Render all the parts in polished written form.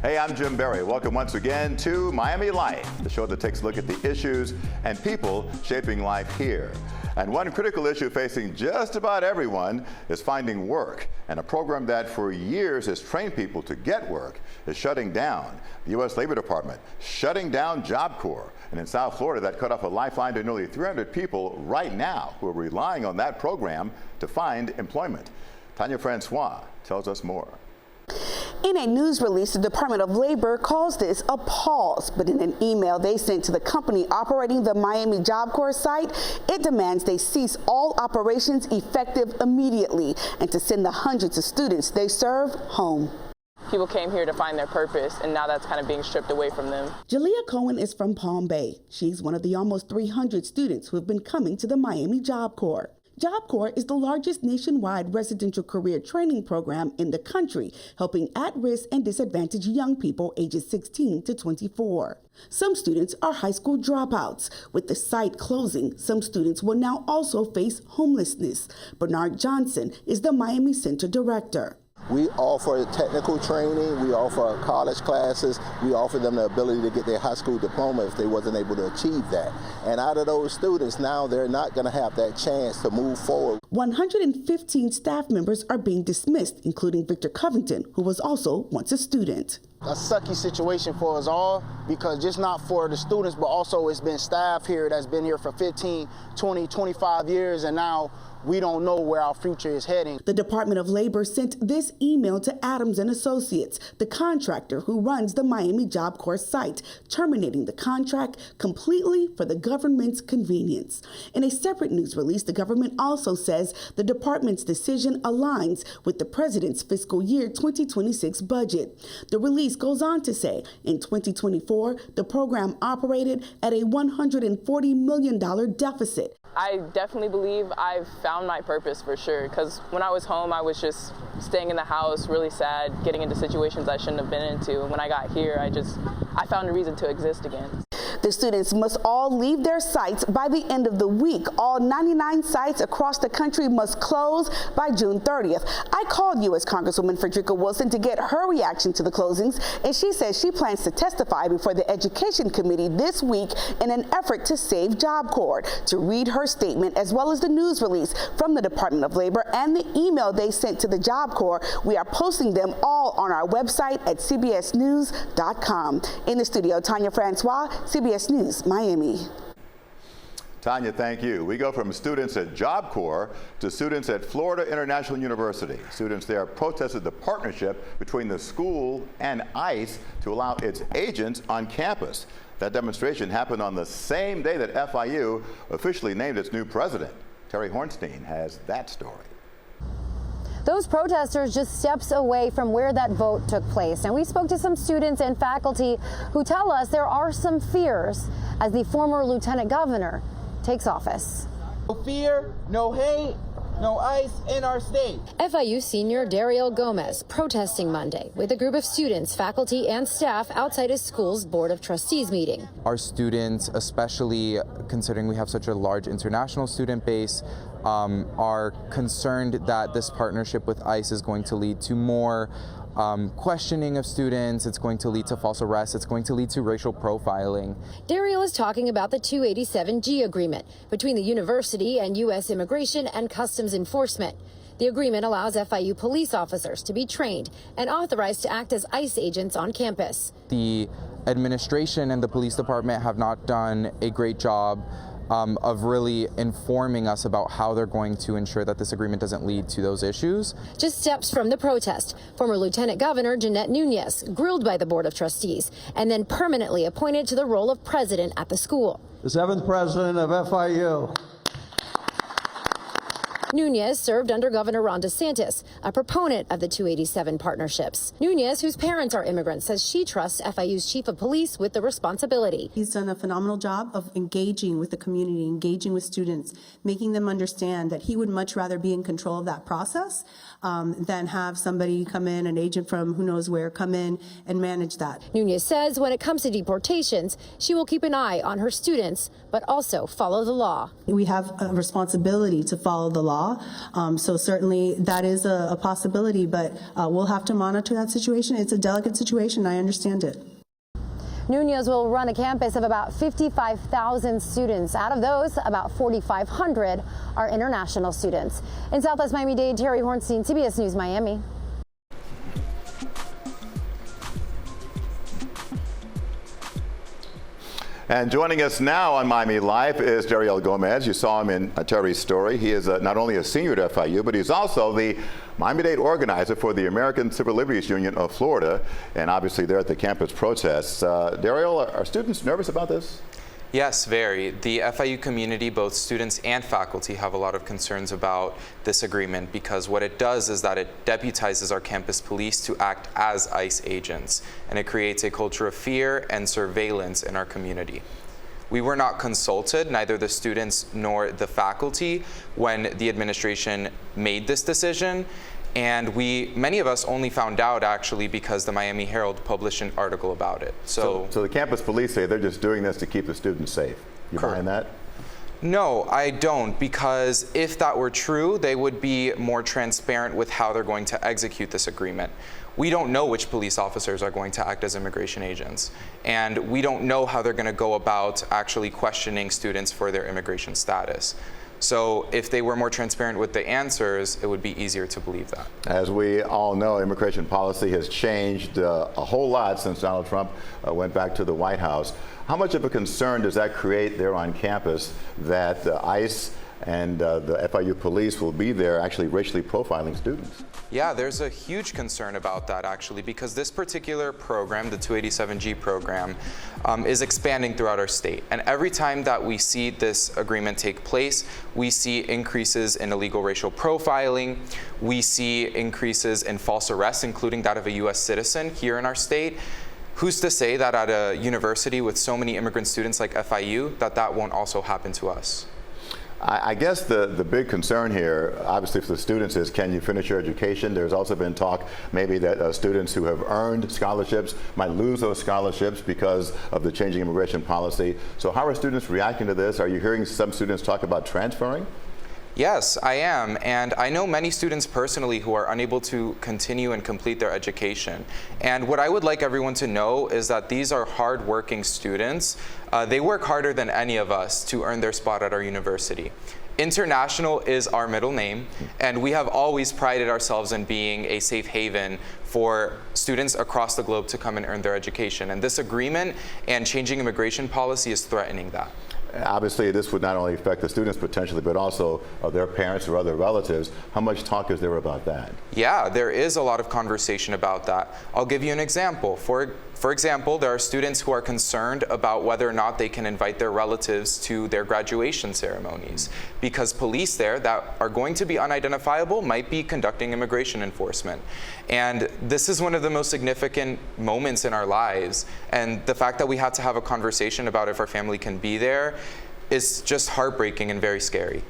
Hey, I'm Jim Berry. Welcome once again to Miami Life, the show that takes a look at the issues and people shaping life here. And one critical issue facing just about everyone is finding work. And a program that for years has trained people to get work is shutting down. The U.S. Labor Department shutting down Job Corps. And in South Florida, that cut off a lifeline to nearly 300 people right now who are relying on that program to find employment. Tanya Francois tells us more. In a news release, the Department of Labor calls this a pause, but in an email they sent to the company operating the Miami Job Corps site, it demands they cease all operations effective immediately and to send the hundreds of students they serve home. People came here to find their purpose, and now that's kind of being stripped away from them. Jalea Cohen is from Palm Bay. She's one of the almost 300 students who have been coming to the Miami Job Corps. Job Corps is the largest nationwide residential career training program in the country, helping at-risk and disadvantaged young people ages 16 to 24. Some students are high school dropouts. With the site closing, some students will now also face homelessness. Bernard Johnson is the Miami Center director. We offer technical training, we offer college classes, we offer them the ability to get their high school diploma if they wasn't able to achieve that. And out of those students, now they're not going to have that chance to move forward. 115 staff members are being dismissed, including Victor Covington, who was also once a student. A sucky situation for us all, because just not for the students, but also it's been staff here that's been here for 15, 20, 25 years, and now we don't know where our future is heading. The Department of Labor sent this email to Adams & Associates, the contractor who runs the Miami Job Corps site, terminating the contract completely for the government's convenience. In a separate news release, the government also says the department's decision aligns with the president's fiscal year 2026 budget. The release goes on to say, in 2024, the program operated at a $140 million deficit. I definitely believe I've found my purpose for sure, because when I was home, I was just staying in the house, really sad, getting into situations I shouldn't have been into. When I got here, I found a reason to exist again. The students must all leave their sites by the end of the week. All 99 sites across the country must close by June 30th. I called U.S. Congresswoman Frederica Wilson to get her reaction to the closings, and she says she plans to testify before the Education Committee this week in an effort to save Job Corps. To read her statement, as well as the news release from the Department of Labor and the email they sent to the Job Corps, we are posting them all on our website at cbsnews.com. In the studio, Tanya Francois, CBS News, Miami. Tanya, thank you. We go from students at Job Corps to students at Florida International University. Students there protested the partnership between the school and ICE to allow its agents on campus. That demonstration happened on the same day that FIU officially named its new president. Terry Hornstein has that story. Those protesters just steps away from where that vote took place. And we spoke to some students and faculty who tell us there are some fears as the former lieutenant governor takes office. No fear, no hate, no ICE in our state. FIU senior Dariel Gomez protesting Monday with a group of students, faculty, and staff outside his school's Board of Trustees meeting. Our students, especially considering we have such a large international student base, are concerned that this partnership with ICE is going to lead to more questioning of students. It's going to lead to false arrests. It's going to lead to racial profiling. Dariel is talking about the 287G agreement between the university and U.S. Immigration and Customs Enforcement. The agreement allows FIU police officers to be trained and authorized to act as ICE agents on campus. The administration and the police department have not done a great job of really informing us about how they're going to ensure that this agreement doesn't lead to those issues. Just steps from the protest, former Lieutenant Governor Jeanette Nunez grilled by the Board of Trustees and then permanently appointed to the role of president at the school. The 7th president of FIU. Nunez served under Governor Ron DeSantis, a proponent of the 287 partnerships. Nunez, whose parents are immigrants, says she trusts FIU's chief of police with the responsibility. He's done a phenomenal job of engaging with the community, engaging with students, making them understand that he would much rather be in control of that process than have somebody come in, an agent from who knows where, come in and manage that. Nunez says when it comes to deportations, she will keep an eye on her students, but also follow the law. We have a responsibility to follow the law. law. So certainly that is a possibility, but we'll have to monitor that situation. It's a delicate situation. I understand it. Nunez will run a campus of about 55,000 students. Out of those, about 4,500 are international students. In Southwest Miami-Dade, Terry Hornstein, CBS News, Miami. And joining us now on Miami Life is Dariel Gomez. You saw him in Terry's story. He is not only a senior at FIU, but he's also the Miami-Dade organizer for the American Civil Liberties Union of Florida, and obviously they're at the campus protests. Dariel, are students nervous about this? Yes, very. The FIU community, both students and faculty, have a lot of concerns about this agreement because what it does is that it deputizes our campus police to act as ICE agents, and it creates a culture of fear and surveillance in our community. We were not consulted, neither the students nor the faculty, when the administration made this decision. And many of us only found out actually because the Miami Herald published an article about it. So the campus police say they're just doing this to keep the students safe. You buying that? No, I don't, because if that were true, they would be more transparent with how they're going to execute this agreement. We don't know which police officers are going to act as immigration agents, and we don't know how they're going to go about actually questioning students for their immigration status. So if they were more transparent with the answers, it would be easier to believe that. As we all know, immigration policy has changed a whole lot since Donald Trump went back to the White House. How much of a concern does that create there on campus that ICE and the FIU police will be there actually racially profiling students? Yeah, there's a huge concern about that actually, because this particular program, the 287G program, is expanding throughout our state. And every time that we see this agreement take place, we see increases in illegal racial profiling. We see increases in false arrests, including that of a U.S. citizen here in our state. Who's to say that at a university with so many immigrant students like FIU, that won't also happen to us? I guess the big concern here, obviously for the students, is can you finish your education? There's also been talk maybe that students who have earned scholarships might lose those scholarships because of the changing immigration policy. So how are students reacting to this? Are you hearing some students talk about transferring? Yes, I am, and I know many students personally who are unable to continue and complete their education. And what I would like everyone to know is that these are hard-working students. They work harder than any of us to earn their spot at our university. International is our middle name, and we have always prided ourselves in being a safe haven for students across the globe to come and earn their education. And this agreement and changing immigration policy is threatening that. Obviously, this would not only affect the students potentially, but also their parents or other relatives. How much talk is there about that? Yeah, there is a lot of conversation about that. I'll give you an example. For example, there are students who are concerned about whether or not they can invite their relatives to their graduation ceremonies because police there that are going to be unidentifiable might be conducting immigration enforcement. And this is one of the most significant moments in our lives. And the fact that we have to have a conversation about if our family can be there is just heartbreaking and very scary.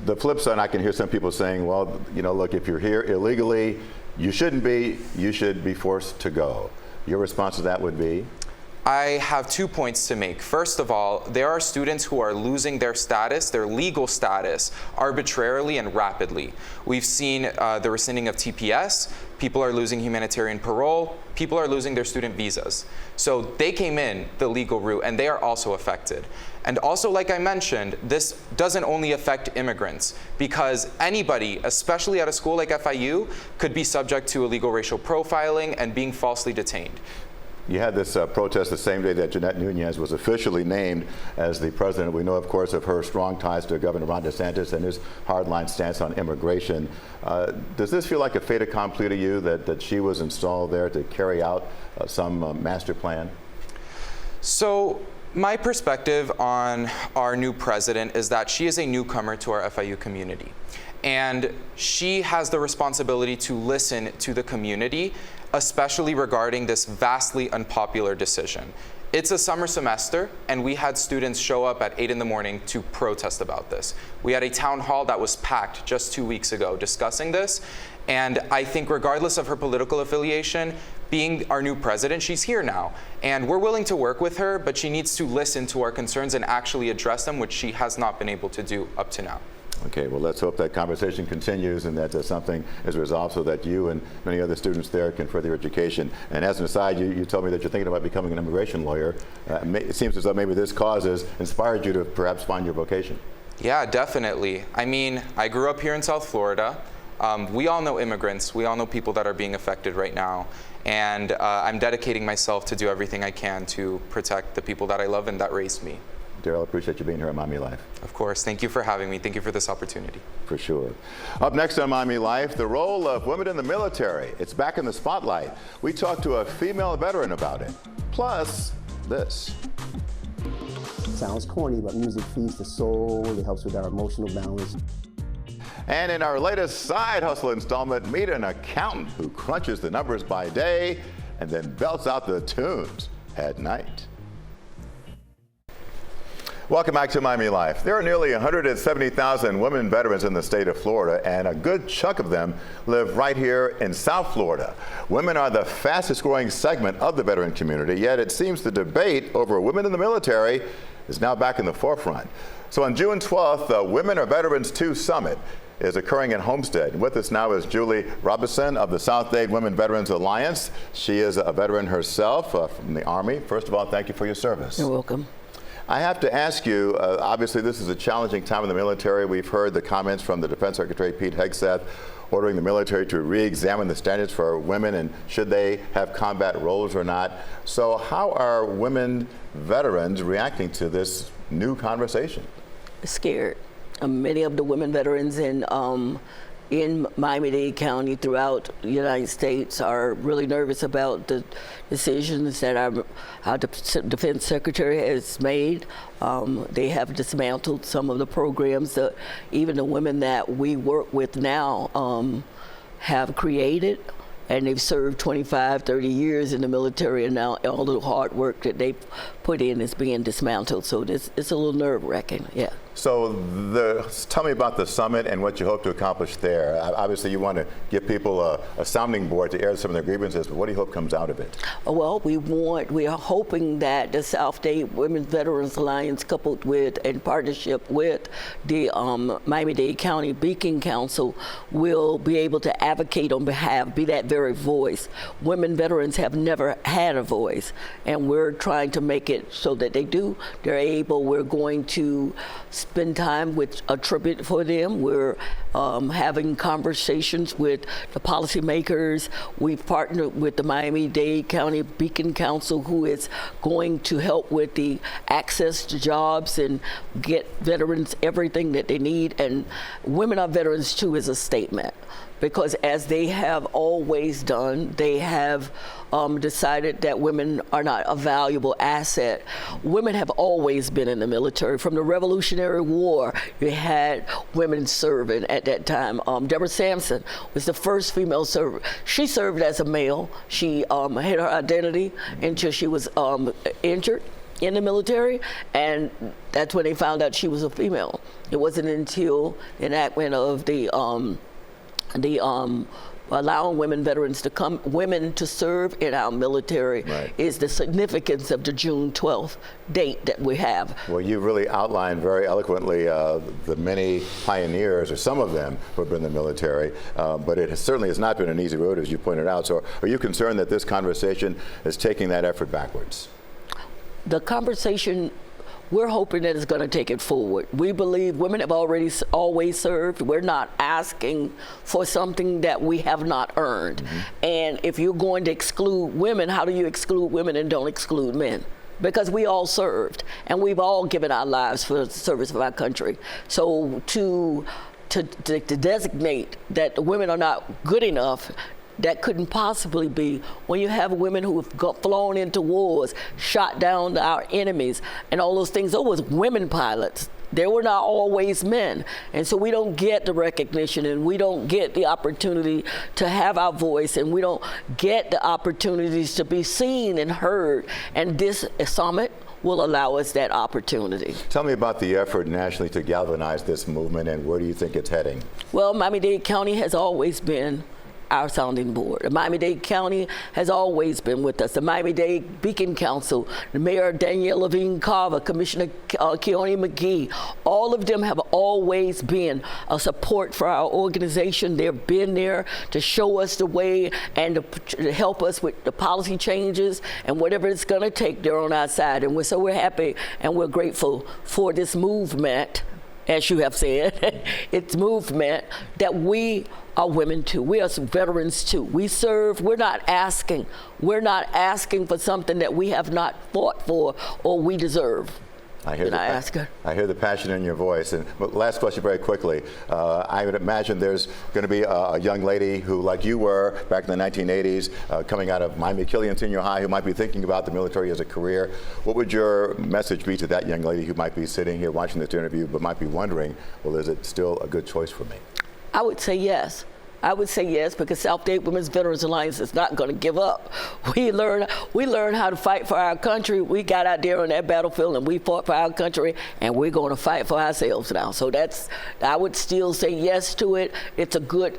The flip side, I can hear some people saying, well, you know, look, if you're here illegally, you shouldn't be, you should be forced to go. Your response to that would be? I have 2 points to make. First of all, there are students who are losing their status, their legal status, arbitrarily and rapidly. We've seen the rescinding of TPS, people are losing humanitarian parole, people are losing their student visas. So they came in the legal route and they are also affected. And also, like I mentioned, this doesn't only affect immigrants because anybody, especially at a school like FIU, could be subject to illegal racial profiling and being falsely detained. You had this protest the same day that Jeanette Nunez was officially named as the president. We know, of course, of her strong ties to Governor Ron DeSantis and his hardline stance on immigration. Does this feel like a fait accompli to you that she was installed there to carry out some master plan? So my perspective on our new president is that she is a newcomer to our FIU community. And she has the responsibility to listen to the community, especially regarding this vastly unpopular decision. It's a summer semester, and we had students show up at 8 in the morning to protest about this. We had a town hall that was packed just 2 weeks ago discussing this, and I think regardless of her political affiliation, being our new president, she's here now. And we're willing to work with her, but she needs to listen to our concerns and actually address them, which she has not been able to do up to now. Okay, well, let's hope that conversation continues and that something is resolved so that you and many other students there can further your education. And as an aside, you told me that you're thinking about becoming an immigration lawyer. It seems as though maybe this cause has inspired you to perhaps find your vocation. Yeah, definitely. I mean, I grew up here in South Florida. We all know immigrants. We all know people that are being affected right now. And I'm dedicating myself to do everything I can to protect the people that I love and that raised me. Dariel, I appreciate you being here on Miami Life. Of course. Thank you for having me. Thank you for this opportunity. For sure. Up next on Miami Life, the role of women in the military. It's back in the spotlight. We talked to a female veteran about it. Plus, this. Sounds corny, but music feeds the soul. It helps with our emotional balance. And in our latest Side Hustle installment, meet an accountant who crunches the numbers by day and then belts out the tunes at night. Welcome back to Miami Life. There are nearly 170,000 women veterans in the state of Florida, and a good chunk of them live right here in South Florida. Women are the fastest growing segment of the veteran community, yet it seems the debate over women in the military is now back in the forefront. So on June 12th, the Women Are Veterans 2 Summit is occurring in Homestead. With us now is Julie Robinson of the South Dade Women Veterans Alliance. She is a veteran herself from the Army. First of all, thank you for your service. You're welcome. I have to ask you, obviously this is a challenging time in the military. We've heard the comments from the Defense Secretary Pete Hegseth ordering the military to re-examine the standards for women and should they have combat roles or not. So how are women veterans reacting to this new conversation? Scared. Many of the women veterans in Miami-Dade County throughout the United States are really nervous about the decisions that our Defense Secretary has made. They have dismantled some of the programs that even the women that we work with now have created. And they've served 25, 30 years in the military, and now all the hard work that they've put in is being dismantled. So it's a little nerve-wracking, yeah. So tell me about the summit and what you hope to accomplish there. Obviously, you want to give people a sounding board to air some of their grievances, but what do you hope comes out of it? Well, we are hoping that the South Dade Women Veterans Alliance, coupled with in partnership with the Miami-Dade County Beacon Council, will be able to advocate on behalf, be that very voice. Women veterans have never had a voice, and we're trying to make it so that they're able. We're going to spend time with a tribute for them. We're having conversations with the policymakers. We've partnered with the Miami-Dade County Beacon Council, who is going to help with the access to jobs and get veterans everything that they need. And Women Are Veterans too is a statement, because as they have always done, they have decided that women are not a valuable asset. Women have always been in the military. From the Revolutionary War, you had women serving at that time. Deborah Sampson was the first female server. She served as a male. She hid her identity until she was injured in the military, and that's when they found out she was a female. It wasn't until enactment of the allowing women veterans to serve in our military is the significance of the June 12th date that we have. Well, you really outlined very eloquently the many pioneers, or some of them, who have been in the military, but it certainly has not been an easy road, as you pointed out. So are you concerned that this conversation is taking that effort backwards? The conversation, we're hoping that it's going to take it forward. We believe women have always served. We're not asking for something that we have not earned. And if you're going to exclude women, how do you exclude women and don't exclude men? Because we all served, and we've all given our lives for the service of our country. So to designate that the women are not good enough, that couldn't possibly be when you have women who have flown into wars, shot down our enemies, and all those things. Those was women pilots. They were not always men. And so we don't get the recognition, and we don't get the opportunity to have our voice, and we don't get the opportunities to be seen and heard. And this summit will allow us that opportunity. Tell me about the effort nationally to galvanize this movement, and where do you think it's heading? Well, Miami-Dade County has always been our sounding board. The Miami-Dade County has always been with us. The Miami-Dade Beacon Council, the Mayor Danielle Levine Carver, Commissioner Keone McGee, all of them have always been a support for our organization. They've been there to show us the way and to help us with the policy changes and whatever it's going to take. They're on our side, and we're happy and we're grateful for this movement. As you have said, it's movement that we are women too. We are veterans too. We serve. We're not asking for something that we have not fought for or we deserve. I hear the passion in your voice. And last question very quickly. I would imagine there's going to be a young lady who, like you were back in the 1980s, coming out of Miami-Killian Senior High, who might be thinking about the military as a career. What would your message be to that young lady who might be sitting here watching this interview but might be wondering, well, is it still a good choice for me? I would say yes. I would say yes, because South Dade Women's Veterans Alliance is not going to give up. We learn how to fight for our country. We got out there on that battlefield and we fought for our country, and we're going to fight for ourselves now. So I would still say yes to it. It's a good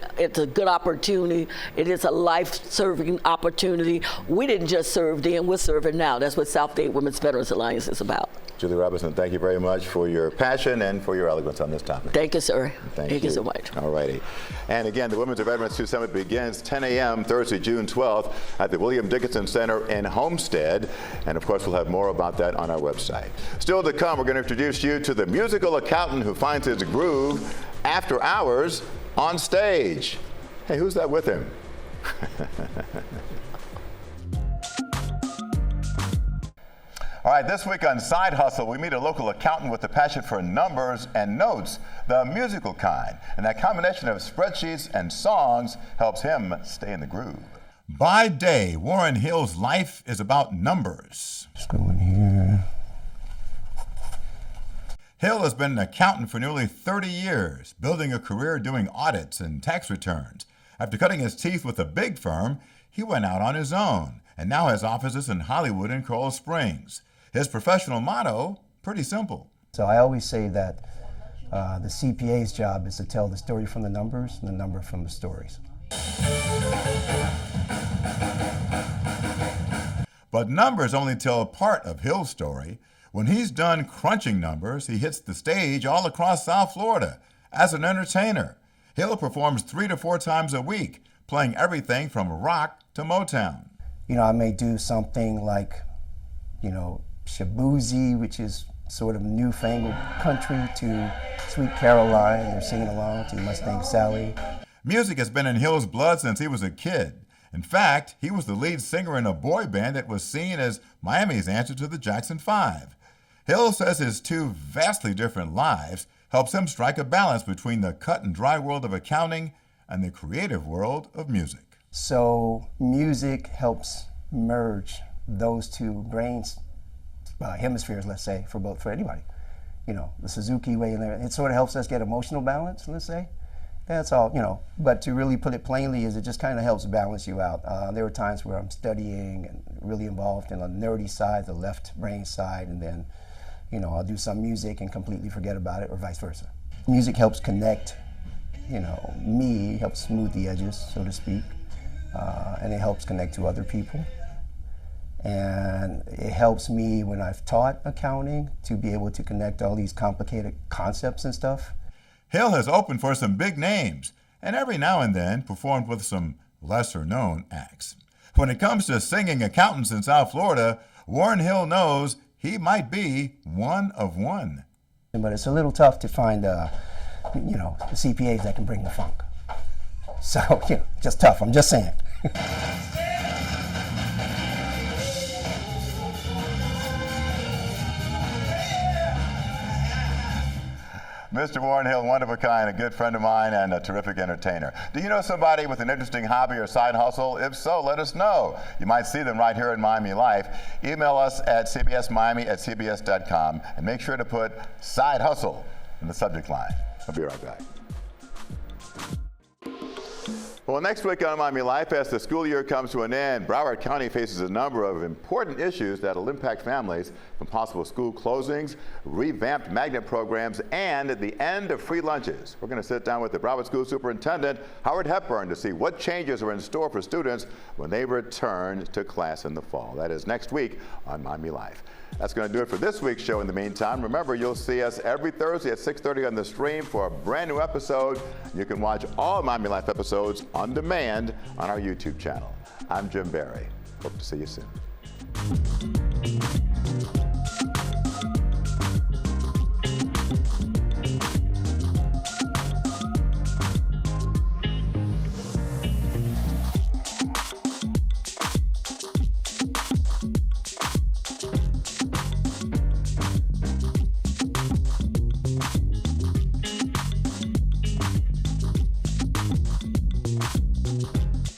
opportunity. It is a life-serving opportunity. We didn't just serve then, we're serving now. That's what South Dade Women's Veterans Alliance is about. Julie Robinson, thank you very much for your passion and for your eloquence on this topic. Thank you, sir. Thank you so much. All righty. And again, the Women's Veterans 2 Summit begins 10 a.m. Thursday, June 12th at the William Dickinson Center in Homestead. And of course, we'll have more about that on our website. Still to come, we're going to introduce you to the musical accountant who finds his groove after hours on stage. Hey, who's that with him? All right, this week on Side Hustle, we meet a local accountant with a passion for numbers and notes, the musical kind. And that combination of spreadsheets and songs helps him stay in the groove. By day, Warren Hill's life is about numbers. Let's go in here. Hill has been an accountant for nearly 30 years, building a career doing audits and tax returns. After cutting his teeth with a big firm, he went out on his own and now has offices in Hollywood and Coral Springs. His professional motto, pretty simple. So I always say that the CPA's job is to tell the story from the numbers and the number from the stories. But numbers only tell part of Hill's story. When he's done crunching numbers, he hits the stage all across South Florida as an entertainer. Hill performs 3 to 4 times a week, playing everything from rock to Motown. You know, I may do something like, Shabuzi, which is sort of newfangled country, to Sweet Caroline. They're singing along to Mustang Sally. Music has been in Hill's blood since he was a kid. In fact, he was the lead singer in a boy band that was seen as Miami's answer to the Jackson 5. Hill says his 2 vastly different lives helps him strike a balance between the cut and dry world of accounting and the creative world of music. So music helps merge those 2 brains, hemispheres, let's say, for anybody. The Suzuki way in there. It sort of helps us get emotional balance, let's say. That's all, But to really put it plainly is it just kind of helps balance you out. There are times where I'm studying and really involved in the nerdy side, the left brain side, and then, I'll do some music and completely forget about it, or vice versa. Music helps connect, me, helps smooth the edges, so to speak, and it helps connect to other people. And it helps me when I've taught accounting to be able to connect all these complicated concepts and stuff. Hill has opened for some big names and every now and then performed with some lesser-known acts. When it comes to singing accountants in South Florida, Warren Hill knows he might be one of one. But it's a little tough to find, the CPAs that can bring the funk. So, just tough, I'm just saying. Mr. Warren Hill, one of a kind, a good friend of mine and a terrific entertainer. Do you know somebody with an interesting hobby or side hustle? If so, let us know. You might see them right here in Miami Life. Email us at cbsmiami@cbs.com and make sure to put side hustle in the subject line. I'll be right back. Well, next week on Miami Life, as the school year comes to an end, Broward County faces a number of important issues that will impact families, from possible school closings, revamped magnet programs, and the end of free lunches. We're going to sit down with the Broward School Superintendent, Howard Hepburn, to see what changes are in store for students when they return to class in the fall. That is next week on Miami Life. That's going to do it for this week's show. In the meantime, remember, you'll see us every Thursday at 6:30 on the stream for a brand new episode. You can watch all Miami Life episodes on demand on our YouTube channel. I'm Jim Barry. Hope to see you soon.